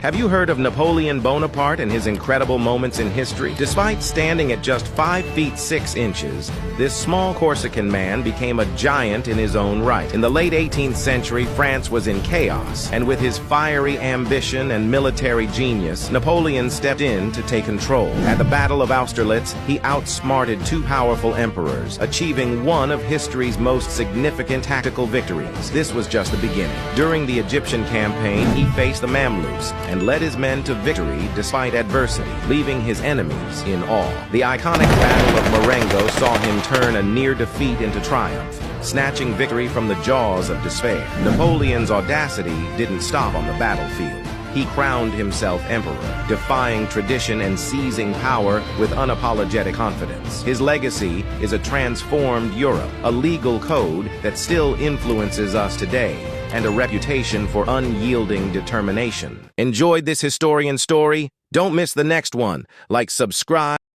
Have you heard of Napoleon Bonaparte and his incredible moments in history? Despite standing at just 5 feet 6 inches, this small Corsican man became a giant in his own right. In the late 18th century, France was in chaos, and with his fiery ambition and military genius, Napoleon stepped in to take control. At the Battle of Austerlitz, he outsmarted 2 powerful emperors, achieving one of history's most significant tactical victories. This was just the beginning. During the Egyptian campaign, he faced the Mamluks and led his men to victory despite adversity, leaving his enemies in awe. The iconic Battle of Marengo saw him turn a near defeat into triumph, snatching victory from the jaws of despair. Napoleon's audacity didn't stop on the battlefield. He crowned himself emperor, defying tradition and seizing power with unapologetic confidence. His legacy is a transformed Europe, a legal code that still influences us today, and a reputation for unyielding determination. Enjoyed this historian story? Don't miss the next one. Like, subscribe.